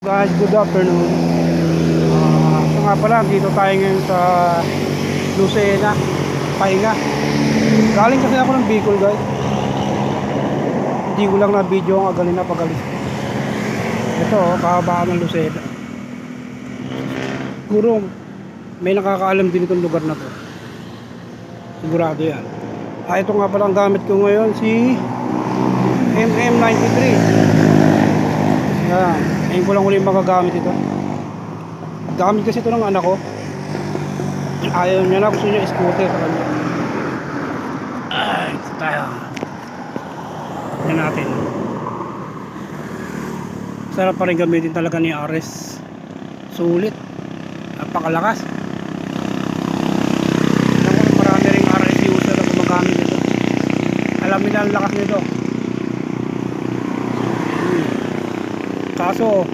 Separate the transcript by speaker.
Speaker 1: Guys, good afternoon. So nga pala, dito tayo ngayon sa Lucena, Pahinga. Galing kasi ako ng Bicol, guys. Hindi ko lang na video ang agalin na pagalis. Ito, kahabaan ng Lucena. Siguro, may nakakaalam din itong lugar na to. Sigurado yan. Ito nga pala ang gamit ko ngayon, si MM93. Yan. Ngayon ko lang ulit magagamit ito. Gamit kasi ito ng anak ko. Ayaw niya na, gusto niya scooter sa kanya. Ay, ito tayo. Yan natin. Sarap pa rin gamitin talaga ni Ares. Sulit. Napakalakas. Alam ko marami rin Ares user na gumagamit ito. Alam nila ang lakas nito. Kaso